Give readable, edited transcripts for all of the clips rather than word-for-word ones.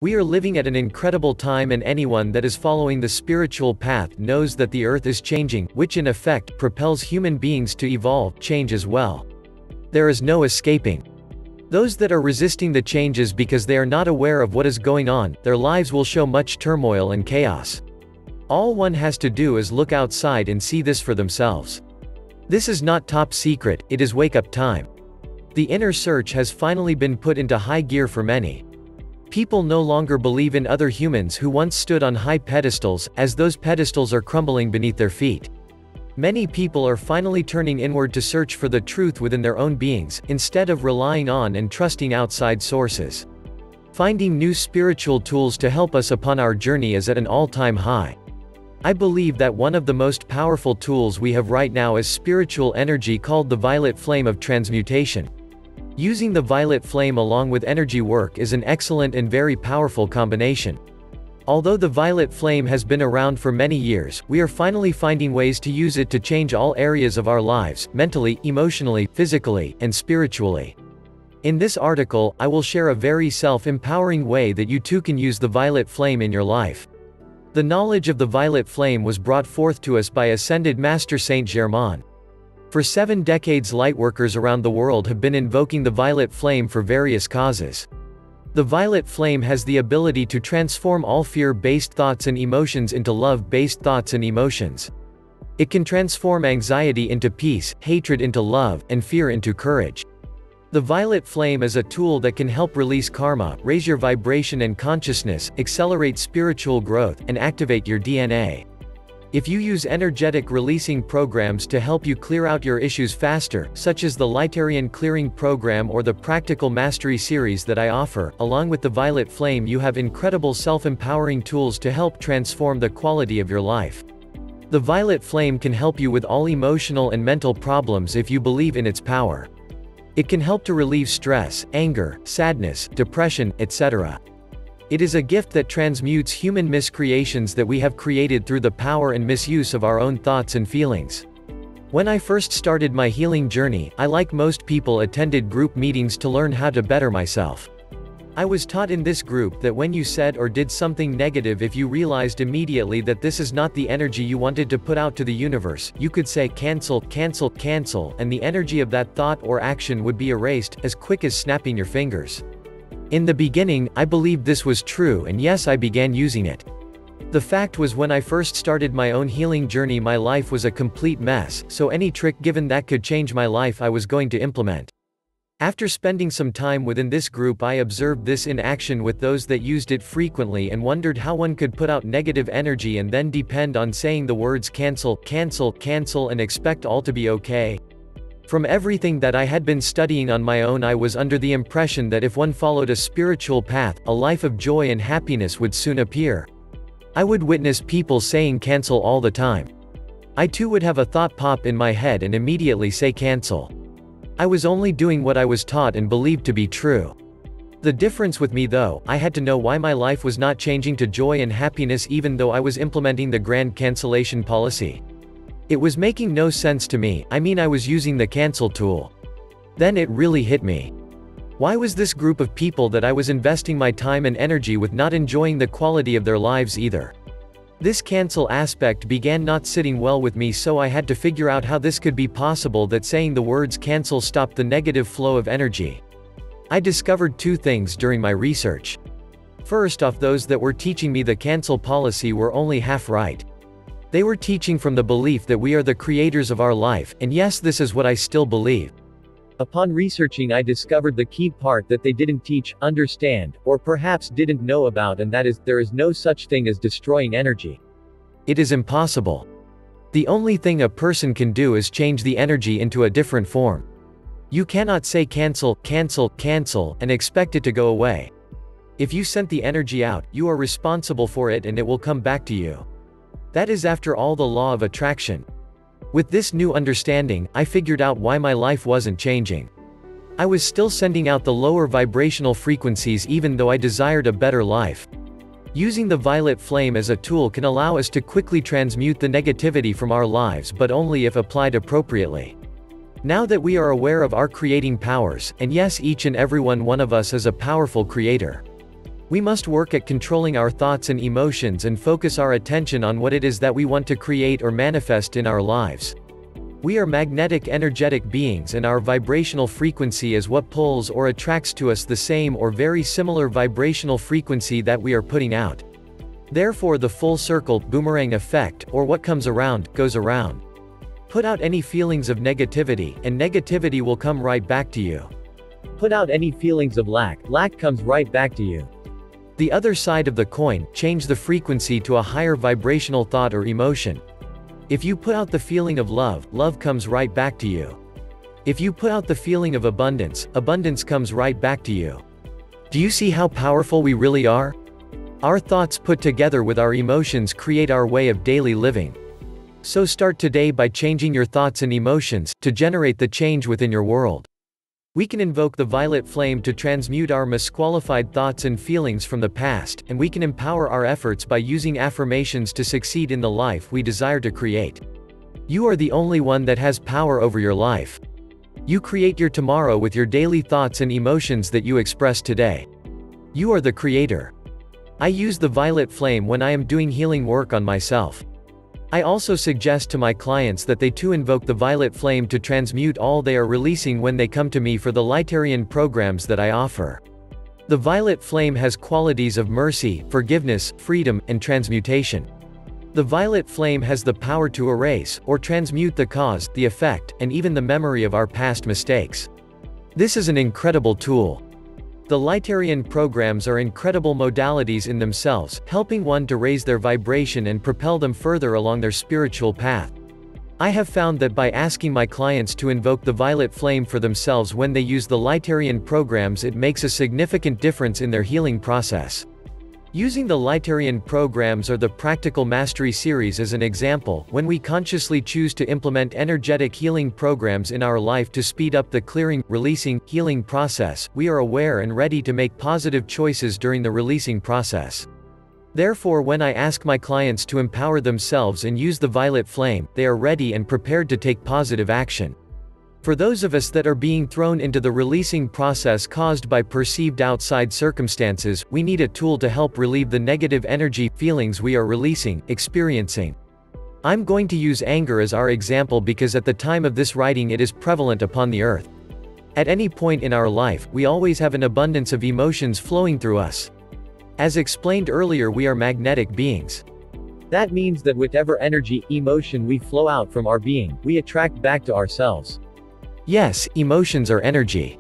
We are living at an incredible time, and anyone that is following the spiritual path knows that the earth is changing, which in effect propels human beings to evolve, change as well. There is no escaping. Those that are resisting the changes because they are not aware of what is going on, their lives will show much turmoil and chaos. All one has to do is look outside and see this for themselves. This is not top secret, it is wake-up time. The inner search has finally been put into high gear for many. People no longer believe in other humans who once stood on high pedestals, as those pedestals are crumbling beneath their feet. Many people are finally turning inward to search for the truth within their own beings, instead of relying on and trusting outside sources. Finding new spiritual tools to help us upon our journey is at an all-time high. I believe that one of the most powerful tools we have right now is spiritual energy called the violet flame of transmutation. Using the violet flame along with energy work is an excellent and very powerful combination. Although the violet flame has been around for many years, we are finally finding ways to use it to change all areas of our lives, mentally, emotionally, physically, and spiritually. In this article, I will share a very self-empowering way that you too can use the violet flame in your life. The knowledge of the violet flame was brought forth to us by Ascended Master St.Germain. For 7 decades, lightworkers around the world have been invoking the violet flame for various causes. The violet flame has the ability to transform all fear-based thoughts and emotions into love-based thoughts and emotions. It can transform anxiety into peace, hatred into love, and fear into courage. The violet flame is a tool that can help release karma, raise your vibration and consciousness, accelerate spiritual growth, and activate your DNA. If you use energetic releasing programs to help you clear out your issues faster, such as the Lightarian Clearing Program or the Practical Mastery series that I offer, along with the violet flame, you have incredible self-empowering tools to help transform the quality of your life. The violet flame can help you with all emotional and mental problems if you believe in its power. It can help to relieve stress, anger, sadness, depression, etc. It is a gift that transmutes human miscreations that we have created through the power and misuse of our own thoughts and feelings. When I first started my healing journey, I, like most people, attended group meetings to learn how to better myself. I was taught in this group that when you said or did something negative, if you realized immediately that this is not the energy you wanted to put out to the universe, you could say cancel, cancel, cancel, and the energy of that thought or action would be erased, as quick as snapping your fingers. In the beginning, I believed this was true, and yes, I began using it. The fact was, when I first started my own healing journey, my life was a complete mess, so any trick given that could change my life, I was going to implement. After spending some time within this group, I observed this in action with those that used it frequently and wondered how one could put out negative energy and then depend on saying the words cancel, cancel, cancel and expect all to be okay. From everything that I had been studying on my own, I was under the impression that if one followed a spiritual path, a life of joy and happiness would soon appear. I would witness people saying cancel all the time. I too would have a thought pop in my head and immediately say cancel. I was only doing what I was taught and believed to be true. The difference with me, though, I had to know why my life was not changing to joy and happiness even though I was implementing the grand cancellation policy. It was making no sense to me. I mean, I was using the cancel tool. Then it really hit me. Why was this group of people that I was investing my time and energy with not enjoying the quality of their lives either? This cancel aspect began not sitting well with me, so I had to figure out how this could be possible, that saying the words cancel stopped the negative flow of energy. I discovered 2 things during my research. First off, those that were teaching me the cancel policy were only half right. They were teaching from the belief that we are the creators of our life, and yes, this is what I still believe. Upon researching, I discovered the key part that they didn't teach, understand, or perhaps didn't know about, and that is, there is no such thing as destroying energy. It is impossible. The only thing a person can do is change the energy into a different form. You cannot say cancel, cancel, cancel, and expect it to go away. If you sent the energy out, you are responsible for it and it will come back to you. That is, after all, the law of attraction. With this new understanding, I figured out why my life wasn't changing. I was still sending out the lower vibrational frequencies even though I desired a better life. Using the violet flame as a tool can allow us to quickly transmute the negativity from our lives, but only if applied appropriately. Now that we are aware of our creating powers, and yes, each and every one of us is a powerful creator. We must work at controlling our thoughts and emotions and focus our attention on what it is that we want to create or manifest in our lives. We are magnetic energetic beings, and our vibrational frequency is what pulls or attracts to us the same or very similar vibrational frequency that we are putting out. Therefore, the full circle, boomerang effect, or what comes around, goes around. Put out any feelings of negativity, and negativity will come right back to you. Put out any feelings of lack comes right back to you. The other side of the coin, change the frequency to a higher vibrational thought or emotion. If you put out the feeling of love comes right back to you. If you put out the feeling of abundance comes right back to you. Do you see how powerful we really are? Our thoughts put together with our emotions create our way of daily living. So start today by changing your thoughts and emotions, to generate the change within your world. We can invoke the violet flame to transmute our misqualified thoughts and feelings from the past, and we can empower our efforts by using affirmations to succeed in the life we desire to create. You are the only one that has power over your life. You create your tomorrow with your daily thoughts and emotions that you express today. You are the creator. I use the violet flame when I am doing healing work on myself. I also suggest to my clients that they too invoke the violet flame to transmute all they are releasing when they come to me for the Lightarian programs that I offer. The violet flame has qualities of mercy, forgiveness, freedom, and transmutation. The violet flame has the power to erase, or transmute the cause, the effect, and even the memory of our past mistakes. This is an incredible tool. The Lightarian programs are incredible modalities in themselves, helping one to raise their vibration and propel them further along their spiritual path. I have found that by asking my clients to invoke the violet flame for themselves when they use the Lightarian programs, it makes a significant difference in their healing process. Using the Lightarian programs or the Practical Mastery series as an example, when we consciously choose to implement energetic healing programs in our life to speed up the clearing, releasing, healing process, we are aware and ready to make positive choices during the releasing process. Therefore, when I ask my clients to empower themselves and use the violet flame, they are ready and prepared to take positive action. For those of us that are being thrown into the releasing process caused by perceived outside circumstances, we need a tool to help relieve the negative energy, feelings we are releasing, experiencing. I'm going to use anger as our example because at the time of this writing it is prevalent upon the earth. At any point in our life, we always have an abundance of emotions flowing through us. As explained earlier, we are magnetic beings. That means that whatever energy, emotion we flow out from our being, we attract back to ourselves. Yes, emotions are energy.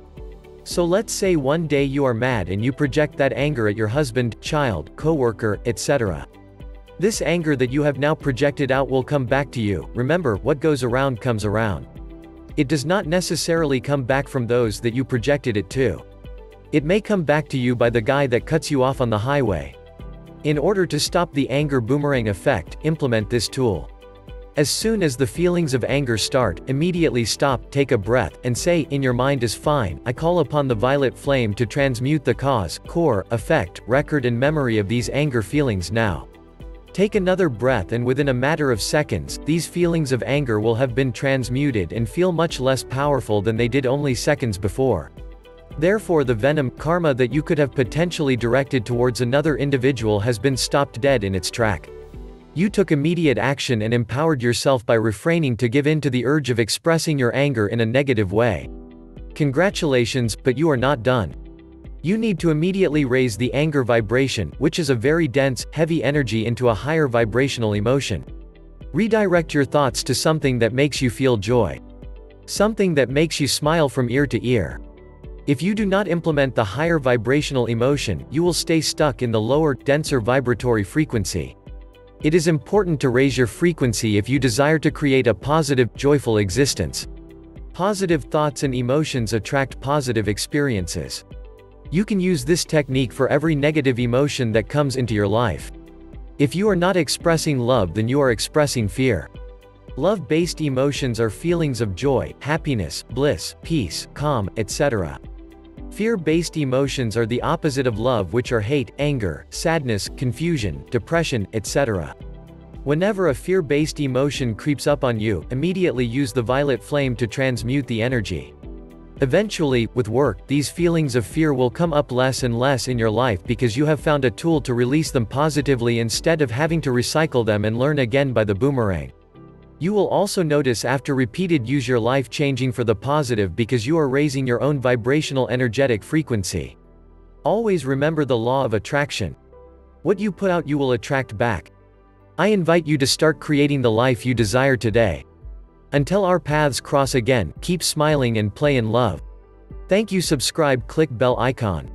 So let's say one day you are mad and you project that anger at your husband, child, coworker, etc. This anger that you have now projected out will come back to you. Remember, what goes around comes around. It does not necessarily come back from those that you projected it to. It may come back to you by the guy that cuts you off on the highway. In order to stop the anger boomerang effect, implement this tool. As soon as the feelings of anger start, immediately stop, take a breath, and say, in your mind is fine, I call upon the violet flame to transmute the cause, core, effect, record and memory of these anger feelings now. Take another breath and within a matter of seconds, these feelings of anger will have been transmuted and feel much less powerful than they did only seconds before. Therefore, the venom, karma that you could have potentially directed towards another individual has been stopped dead in its track. You took immediate action and empowered yourself by refraining to give in to the urge of expressing your anger in a negative way. Congratulations, but you are not done. You need to immediately raise the anger vibration, which is a very dense, heavy energy, into a higher vibrational emotion. Redirect your thoughts to something that makes you feel joy. Something that makes you smile from ear to ear. If you do not implement the higher vibrational emotion, you will stay stuck in the lower, denser vibratory frequency. It is important to raise your frequency if you desire to create a positive, joyful existence. Positive thoughts and emotions attract positive experiences. You can use this technique for every negative emotion that comes into your life. If you are not expressing love, then you are expressing fear. Love-based emotions are feelings of joy, happiness, bliss, peace, calm, etc. Fear-based emotions are the opposite of love, which are hate, anger, sadness, confusion, depression, etc. Whenever a fear-based emotion creeps up on you, immediately use the violet flame to transmute the energy. Eventually, with work, these feelings of fear will come up less and less in your life because you have found a tool to release them positively instead of having to recycle them and learn again by the boomerang. You will also notice after repeated use your life changing for the positive because you are raising your own vibrational energetic frequency. Always remember the law of attraction. What you put out you will attract back. I invite you to start creating the life you desire today. Until our paths cross again, keep smiling and play in love. Thank you. Subscribe, click bell icon.